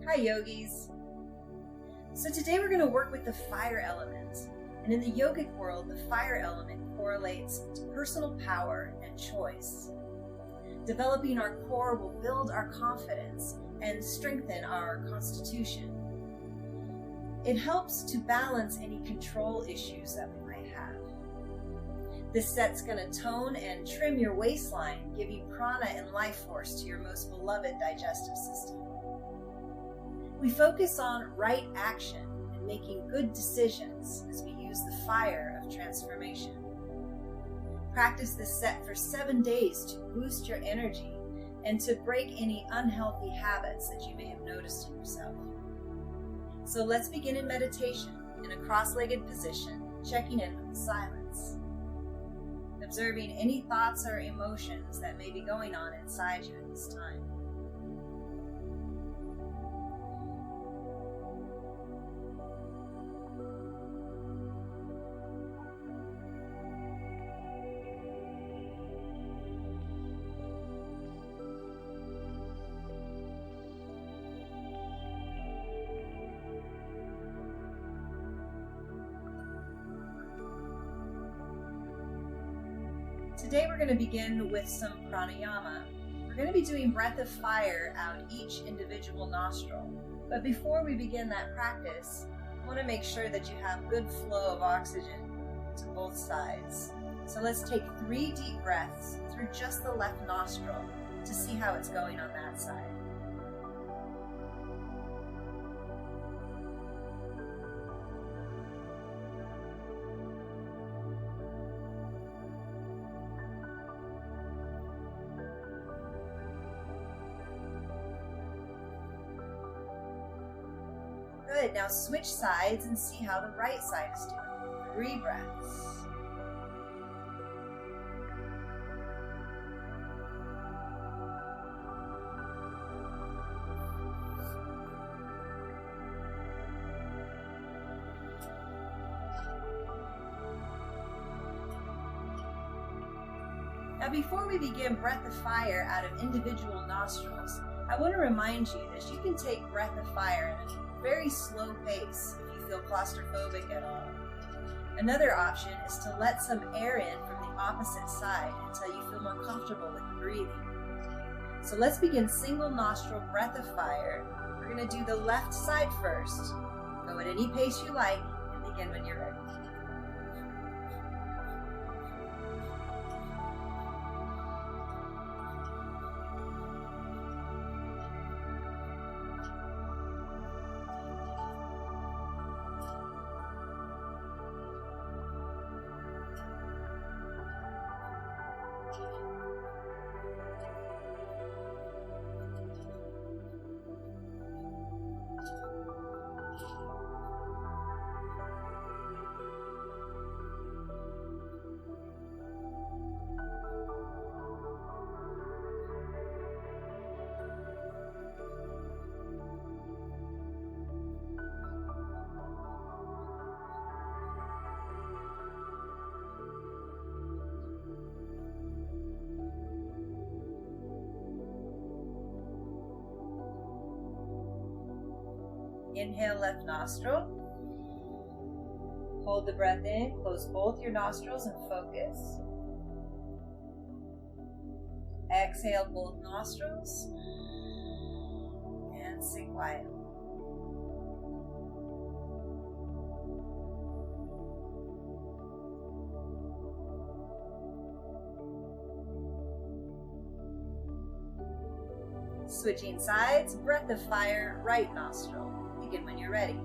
Hi yogis! So today we're going to work with the fire element. And in the yogic world, the fire element correlates to personal power and choice. Developing our core will build our confidence and strengthen our constitution. It helps to balance any control issues that we might have. This set's going to tone and trim your waistline, giving prana and life force to your most beloved digestive system. We focus on right action and making good decisions as we use the fire of transformation. Practice this set for 7 days to boost your energy and to break any unhealthy habits that you may have noticed in yourself. So let's begin in meditation in a cross-legged position, checking in with the silence. Observing any thoughts or emotions that may be going on inside you at this time. Today we're going to begin with some pranayama. We're going to be doing breath of fire out each individual nostril. But before we begin that practice, I want to make sure that you have good flow of oxygen to both sides. So let's take 3 deep breaths through just the left nostril to see how it's going on that side. Good, now switch sides and see how the right side is doing. 3 breaths. Now before we begin breath of fire out of individual nostrils, I want to remind you that you can take breath of fire at a very slow pace if you feel claustrophobic at all. Another option is to let some air in from the opposite side until you feel more comfortable with breathing. So let's begin single nostril breath of fire. We're going to do the left side first. Go at any pace you like and begin when you're ready. Inhale left nostril. Hold the breath in, close both your nostrils and focus. Exhale both nostrils and sit quietly. Switching sides, breath of fire, right nostril. Begin when you're ready.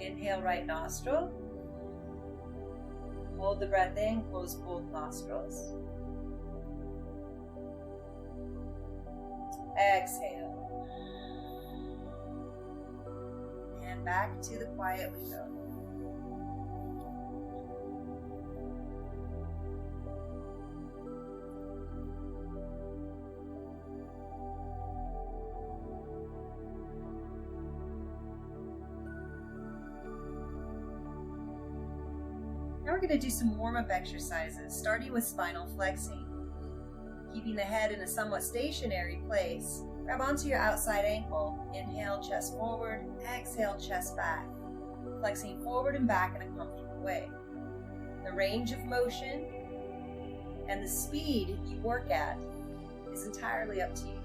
Inhale right nostril. Hold the breath in, close both nostrils. Exhale. And back to the quiet we go. Now we're going to do some warm-up exercises, starting with spinal flexing. Keeping the head in a somewhat stationary place, grab onto your outside ankle. Inhale, chest forward. Exhale, chest back. Flexing forward and back in a comfortable way. The range of motion and the speed you work at is entirely up to you.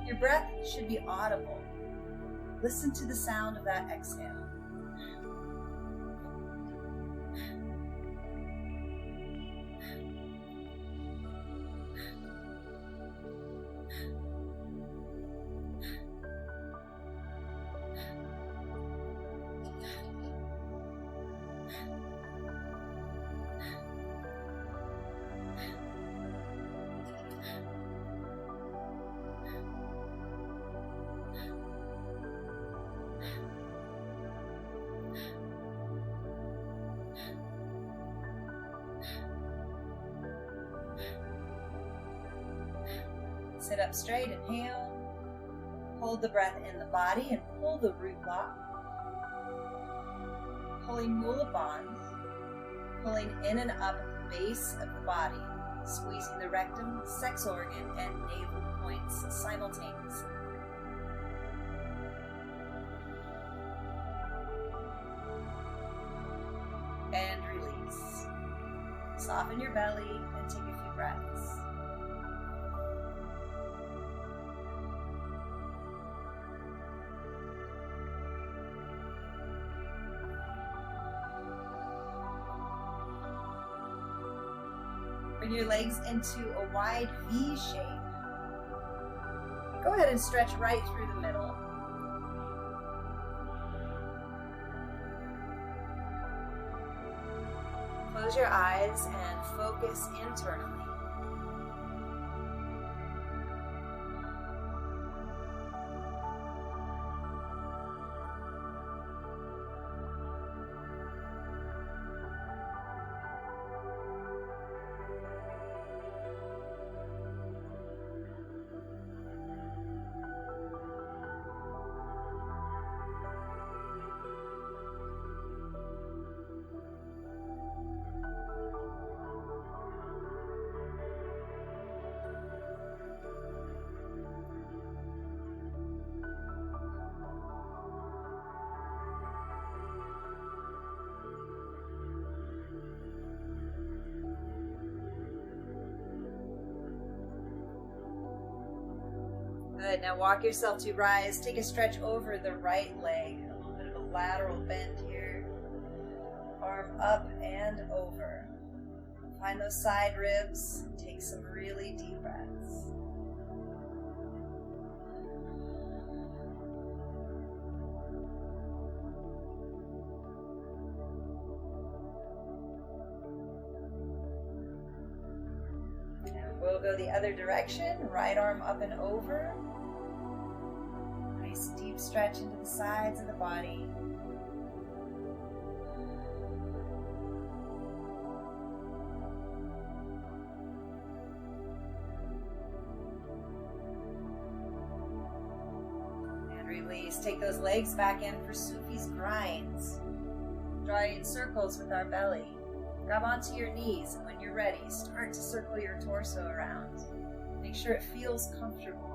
Your breath should be audible. Listen to the sound of that exhale. Sit up straight, inhale. Hold the breath in the body and pull the root block. Pulling Mula Bandh, pulling in and up the base of the body, squeezing the rectum, sex organ, and navel points simultaneously. And release. Soften your belly and take a few breaths. Bring your legs into a wide V shape. Go ahead and stretch right through the middle. Close your eyes and focus internally. Good, now walk yourself to rise. Take a stretch over the right leg. A little bit of a lateral bend here. Arm up and over. Find those side ribs. Take some really deep breaths. And we'll go the other direction. Right arm up and over. Nice deep stretch into the sides of the body. And release. Take those legs back in for Sufi's grinds. Drawing circles with our belly. Grab onto your knees, and when you're ready, start to circle your torso around. Make sure it feels comfortable.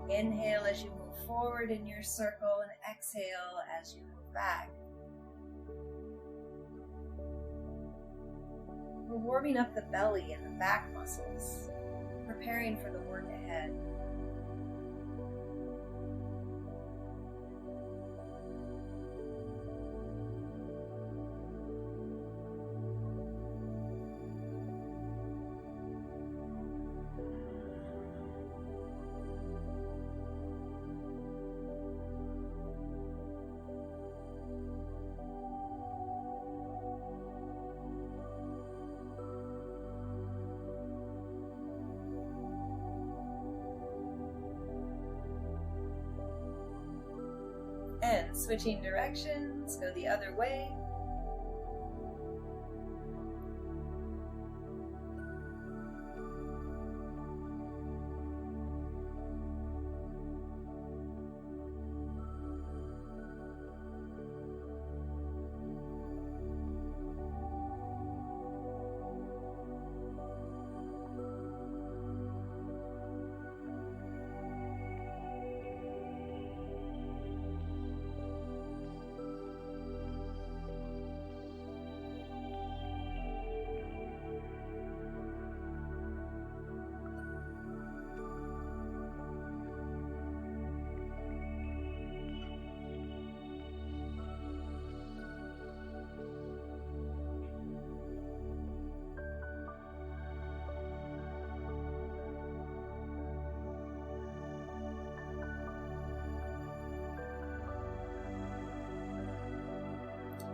Inhale as you move forward in your circle and exhale as you move back. We're warming up the belly and the back muscles, preparing for the work ahead. And switching directions, go the other way.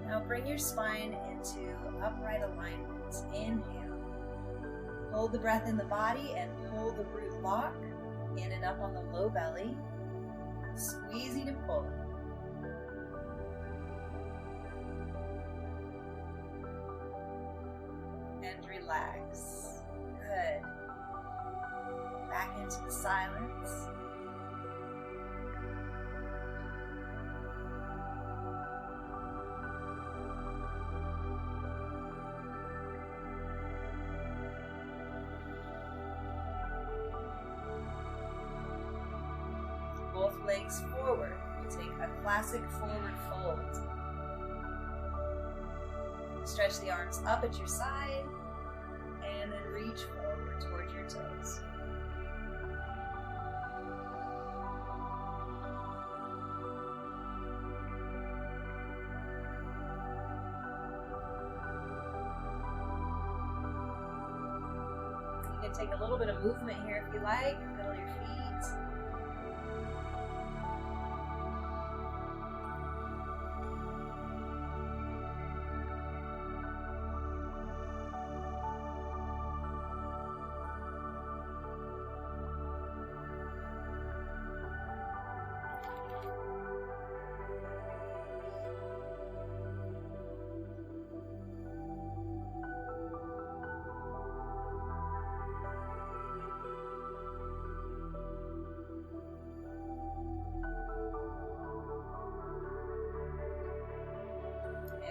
Now bring your spine into upright alignment. Inhale. Hold the breath in the body and pull the root lock in and up on the low belly. Squeezing and pulling. And relax. Good. Back into the silence. Both legs forward. We'll take a classic forward fold. Stretch the arms up at your side and then reach forward toward your toes. You can take a little bit of movement here if you like. Pedal your feet.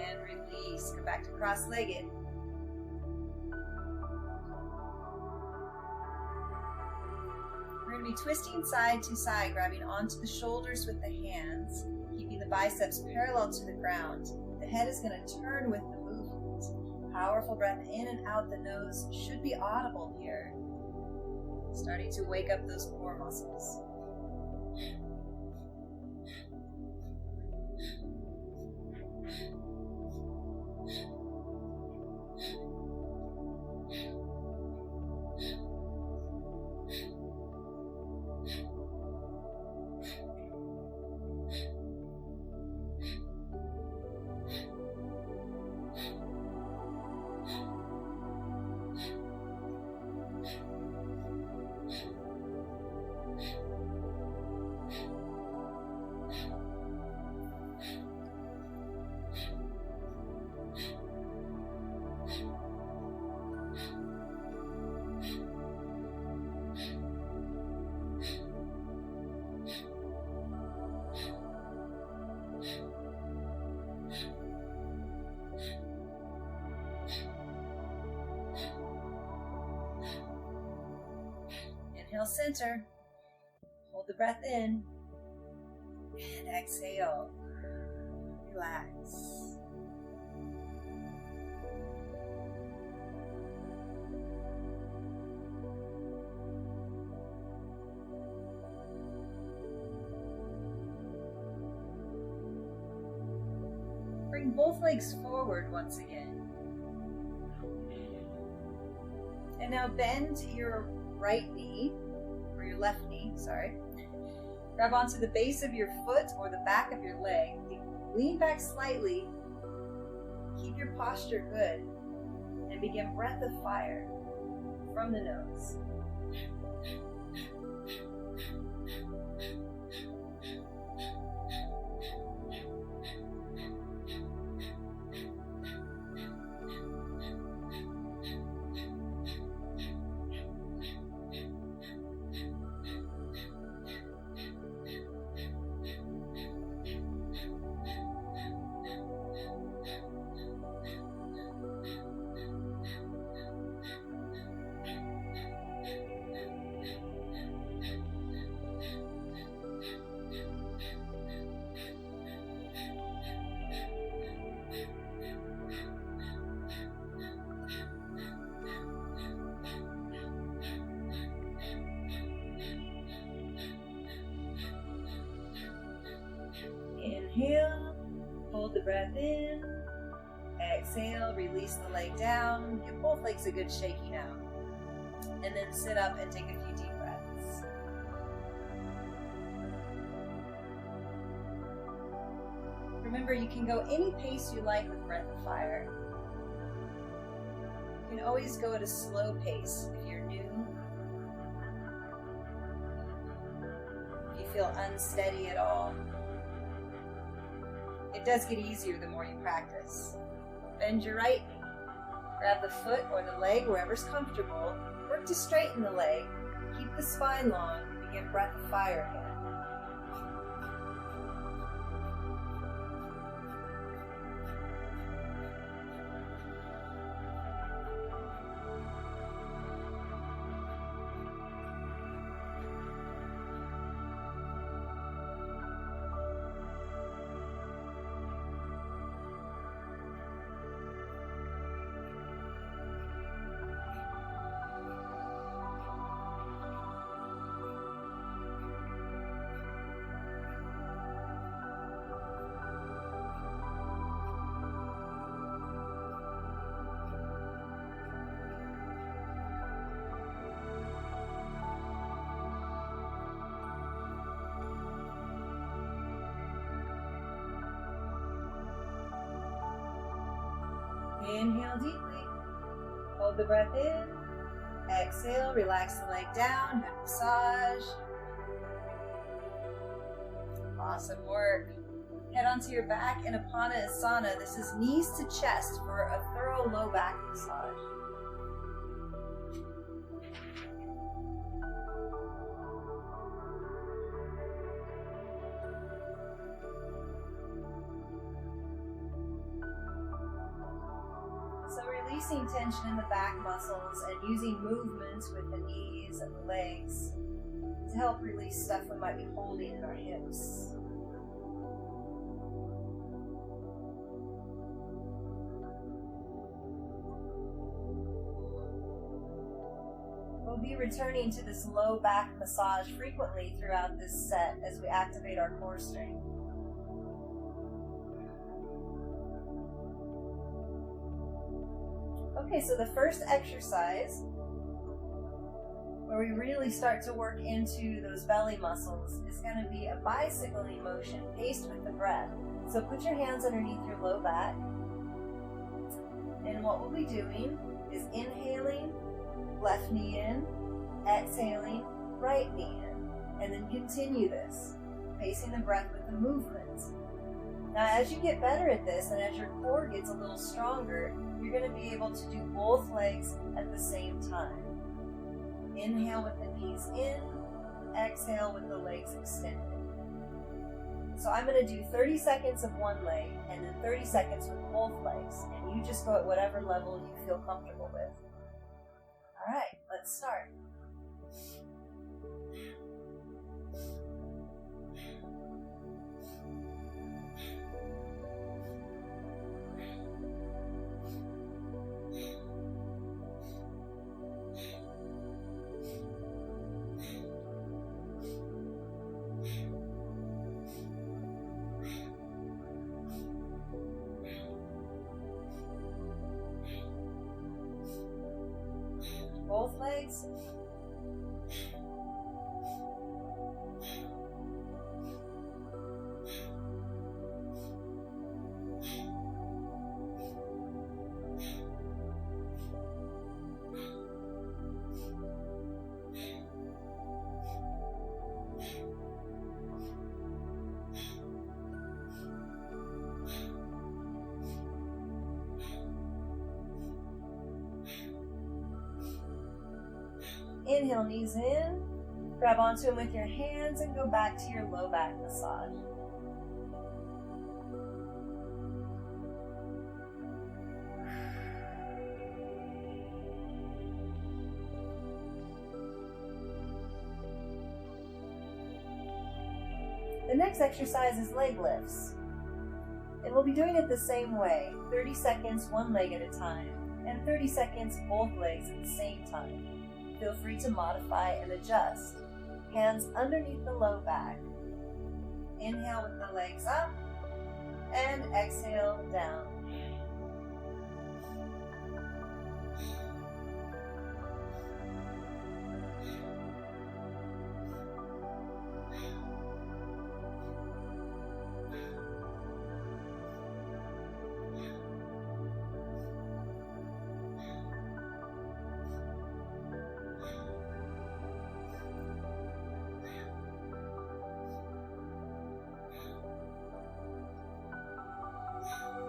And release. Go back to cross-legged. We're going to be twisting side to side, grabbing onto the shoulders with the hands, keeping the biceps parallel to the ground. The head is going to turn with the movement. Powerful breath in and out the nose should be audible here. Starting to wake up those core muscles. Inhale, center. Hold the breath in. And exhale. Relax. Bring both legs forward once again. And now bend your right knee, or your left knee, sorry. Grab onto the base of your foot or the back of your leg. Lean back slightly. Keep your posture good. And begin breath of fire from the nose. Inhale, hold the breath in. Exhale, release the leg down. Give both legs a good shaking out. And then sit up and take a few deep breaths. Remember, you can go any pace you like with Breath of Fire. You can always go at a slow pace if you're new. If you feel unsteady at all. It does get easier the more you practice. Bend your right knee. Grab the foot or the leg, wherever's comfortable. Work to straighten the leg. Keep the spine long. Begin Breath of Fire again. Inhale deeply. Hold the breath in. Exhale, relax the leg down. Good massage. Awesome work. Head onto your back in Apanasana. This is knees to chest for a thorough low back massage. So releasing tension in the back muscles and using movements with the knees and the legs to help release stuff we might be holding in our hips. We'll be returning to this low back massage frequently throughout this set as we activate our core strength. Okay, so the first exercise, where we really start to work into those belly muscles, is going to be a bicycling motion paced with the breath. So put your hands underneath your low back. And what we'll be doing is inhaling, left knee in, exhaling, right knee in, and then continue this, pacing the breath with the movements. Now, as you get better at this and as your core gets a little stronger, you're going to be able to do both legs at the same time. Inhale with the knees in, exhale with the legs extended. So I'm going to do 30 seconds of one leg and then 30 seconds with both legs, and you just go at whatever level you feel comfortable with. All right, let's start. Both legs. Inhale, knees in. Grab onto them with your hands and go back to your low back massage. The next exercise is leg lifts. And we'll be doing it the same way, 30 seconds one leg at a time, and 30 seconds both legs at the same time. Feel free to modify and adjust. Hands underneath the low back. Inhale with the legs up, and exhale down.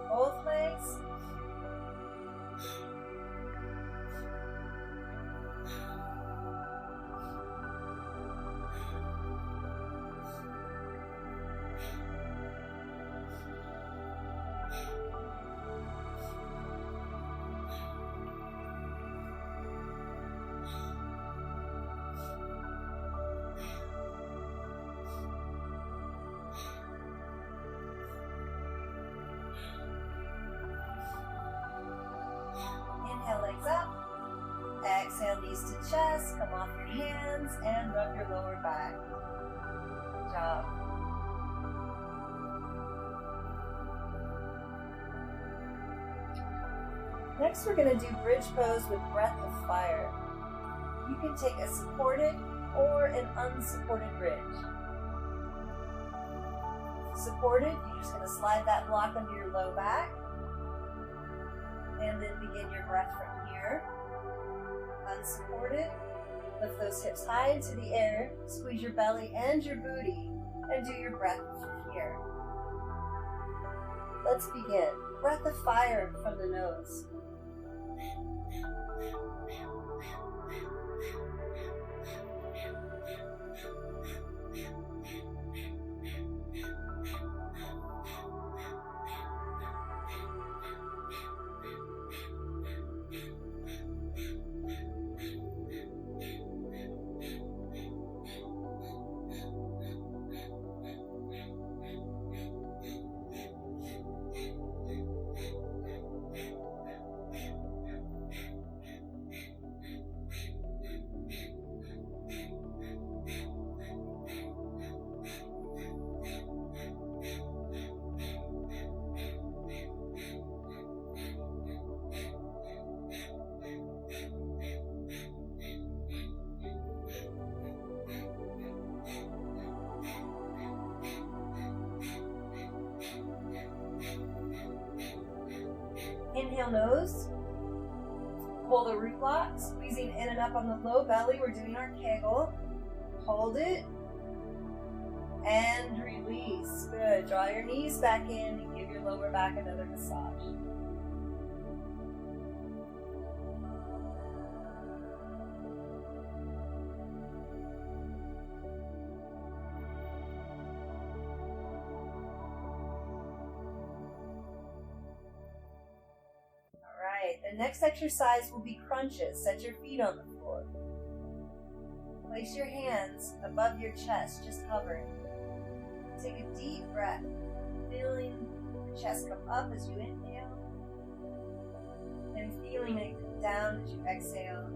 Both legs. Inhale, legs up. Exhale, knees to chest. Come off your hands and rub your lower back. Good job. Next, we're going to do bridge pose with breath of fire. You can take a supported or an unsupported bridge. Supported, you're just going to slide that block under your low back. And then begin your breath from here. Unsupported, lift those hips high into the air, squeeze your belly and your booty, and do your breath from here. Let's begin. Breath of fire from the nose. Inhale, nose. Pull the root block, squeezing in and up on the low belly. We're doing our kegel. Hold it. And release. Good. Draw your knees back in and give your lower back another massage. The next exercise will be crunches. Set your feet on the floor. Place your hands above your chest, just hovering. Take a deep breath, feeling the chest come up as you inhale, and feeling it come down as you exhale.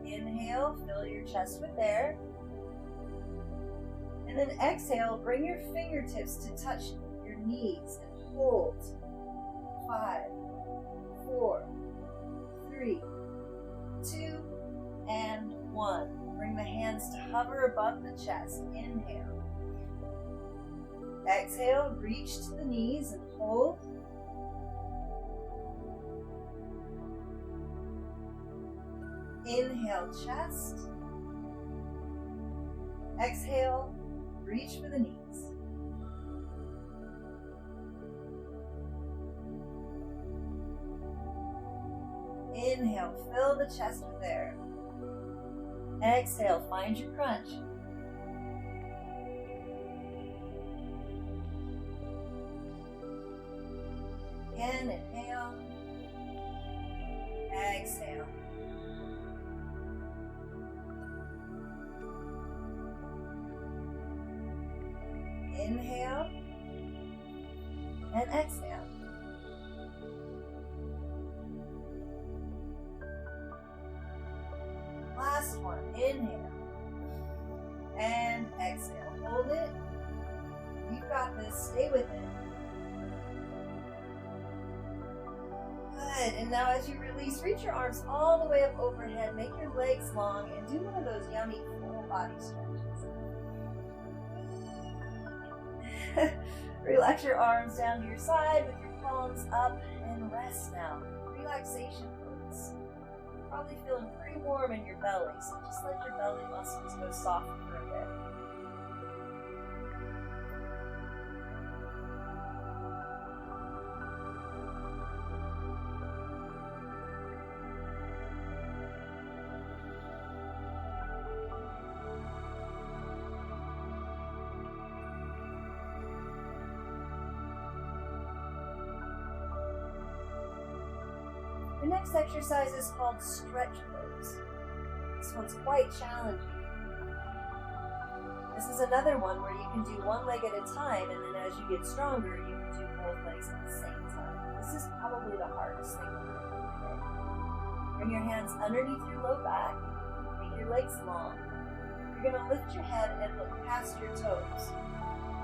Inhale, fill your chest with air. And then exhale, bring your fingertips to touch knees and hold. 5, 4, 3, 2, and 1. Bring the hands to hover above the chest. Inhale. Exhale, reach to the knees and hold. Inhale, chest. Exhale, reach for the knees. Inhale, fill the chest with air. Exhale, find your crunch. Again, inhale. Exhale. Inhale and exhale. Last one, inhale and exhale. Hold it. You've got this. Stay with it. Good. And now as you release, reach your arms all the way up overhead. Make your legs long and do one of those yummy full body stretches. Relax your arms down to your side with your palms up and rest now. Relaxation pose. You're probably feeling pretty warm in your belly, so just let your belly muscles go soft for a bit. The next exercise is called stretch pose. This one's quite challenging. This is another one where you can do one leg at a time, and then as you get stronger, you can do both legs at the same time. This is probably the hardest thing we're going to do today. Bring your hands underneath your low back. Make your legs long. You're going to lift your head and look past your toes.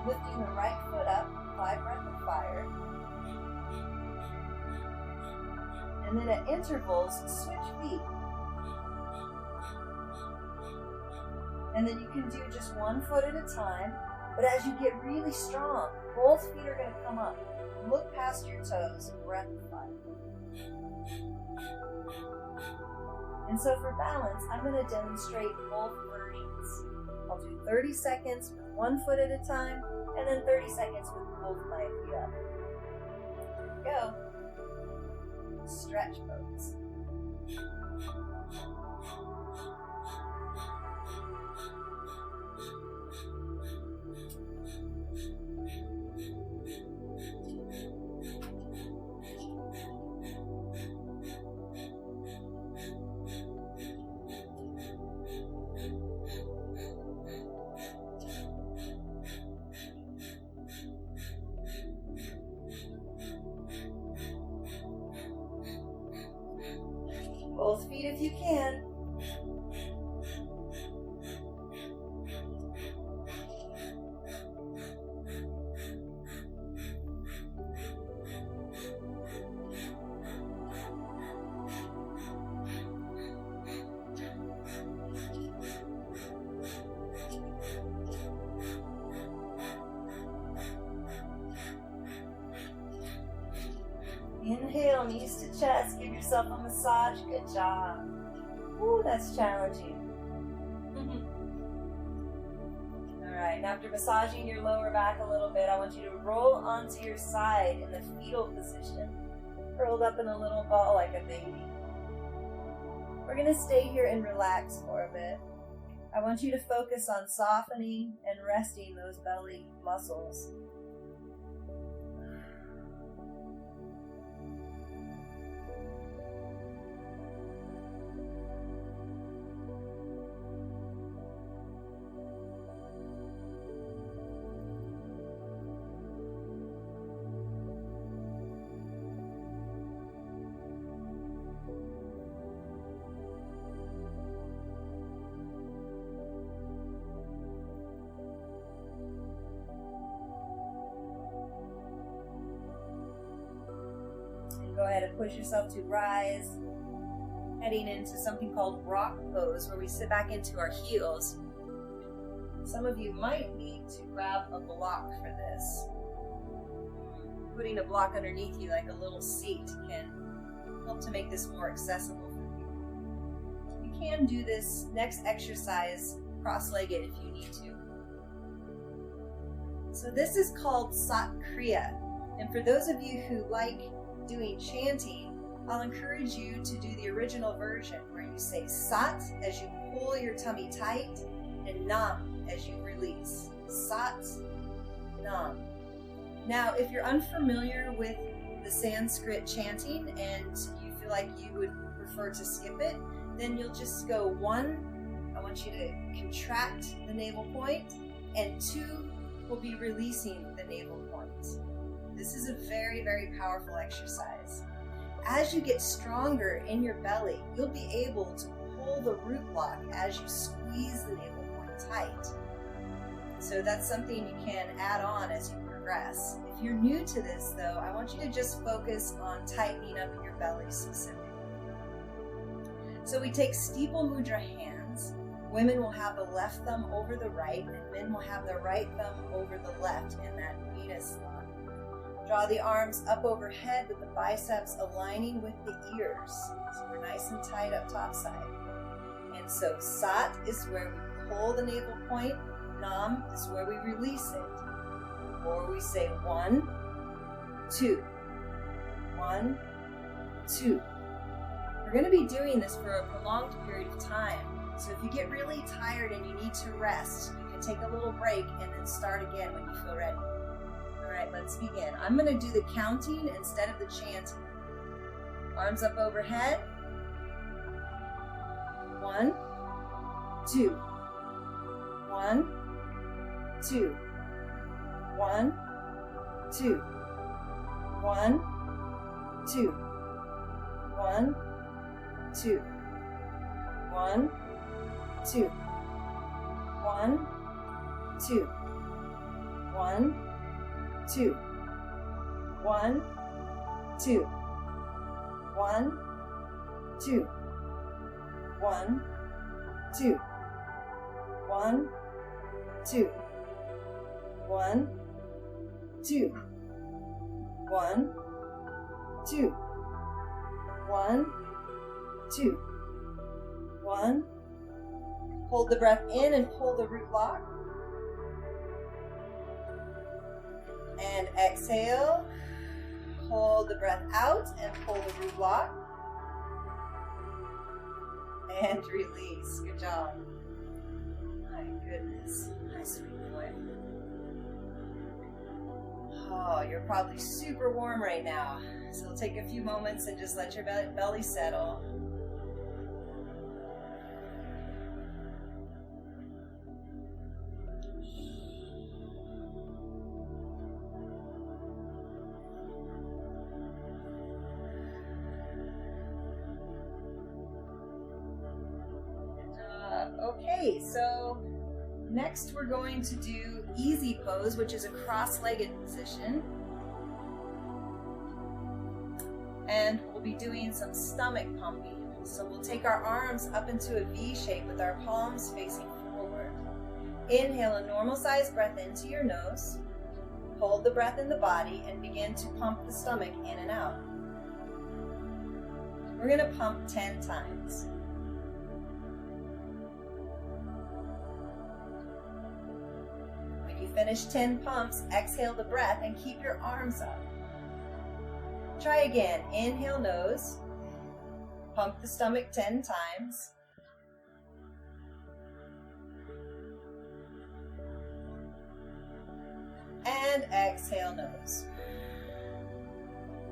Lifting the right foot up, apply breath of fire. And then at intervals, switch feet. And then you can do just one foot at a time. But as you get really strong, both feet are going to come up. Look past your toes, breath of fire. And so for balance, I'm going to demonstrate both versions. I'll do 30 seconds with one foot at a time, and then 30 seconds with both my feet up. Here we go. Stretch pose. Both feet if you can. Inhale, knees to chest. Give yourself a massage. Good job. Ooh, that's challenging. Alright, and after massaging your lower back a little bit, I want you to roll onto your side in the fetal position. Curled up in a little ball like a baby. We're going to stay here and relax for a bit. I want you to focus on softening and resting those belly muscles. Go ahead and push yourself to rise, heading into something called rock pose, where we sit back into our heels. Some of you might need to grab a block for this. Putting a block underneath you like a little seat can help to make this more accessible for you. You can do this next exercise cross-legged if you need to. So this is called Sat Kriya. And for those of you who like doing chanting, I'll encourage you to do the original version where you say sat as you pull your tummy tight and nam as you release. Sat, nam. Now, if you're unfamiliar with the Sanskrit chanting and you feel like you would prefer to skip it, then you'll just go 1, I want you to contract the navel point, and 2 will be releasing the navel point. This is a very, very powerful exercise. As you get stronger in your belly, you'll be able to pull the root block as you squeeze the navel point tight. So that's something you can add on as you progress. If you're new to this though, I want you to just focus on tightening up your belly specifically. So we take steeple mudra hands. Women will have the left thumb over the right, and men will have the right thumb over the left in that Venus lock. Draw the arms up overhead with the biceps aligning with the ears. So we're nice and tight up top side. And so sat is where we pull the navel point. Nam is where we release it. Or we say 1, 2. 1, 2. We're going to be doing this for a prolonged period of time. So if you get really tired and you need to rest, you can take a little break and then start again when you feel ready. All right, let's begin. I'm going to do the counting instead of the chanting. Arms up overhead. 1, 2. 1, 2. 1, 2. 1, 2. 1, 2. 1, 2. 1, 2. 1, 2. 1, 2. 1, 2. 1, 2. 1, 2. 1, 2. 1, 2. 1, 2. 1. Hold the breath in and pull the root lock. And exhale. Hold the breath out and pull the root lock. And release. Good job. My goodness. My sweet boy. Oh, you're probably super warm right now. So it'll take a few moments and just let your belly settle. Okay, so next we're going to do easy pose, which is a cross-legged position. And we'll be doing some stomach pumping. So we'll take our arms up into a V shape with our palms facing forward. Inhale a normal sized breath into your nose. Hold the breath in the body and begin to pump the stomach in and out. We're going to pump 10 times. Finish 10 pumps, exhale the breath, and keep your arms up. Try again. Inhale nose. Pump the stomach 10 times. And exhale nose.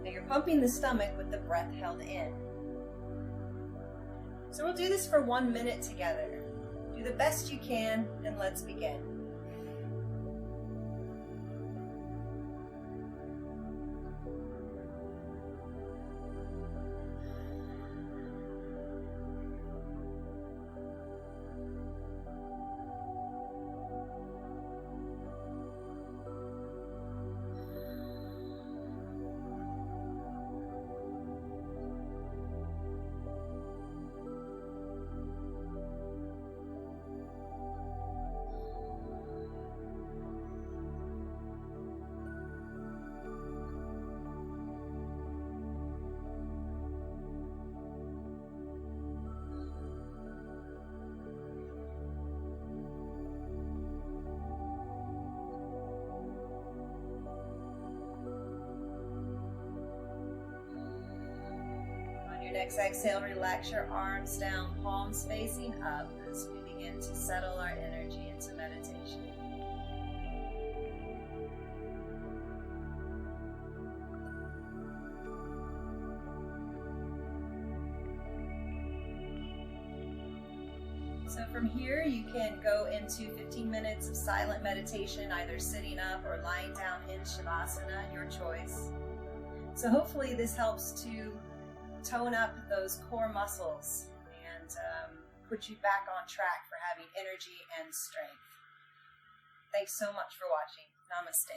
Now you're pumping the stomach with the breath held in. So we'll do this for 1 minute together. Do the best you can, and let's begin. next exhale, relax your arms down, palms facing up as we begin to settle our energy into meditation. So from here, you can go into 15 minutes of silent meditation, either sitting up or lying down in Shavasana, your choice. So hopefully this helps to tone up those core muscles and put you back on track for having energy and strength. Thanks so much for watching. Namaste.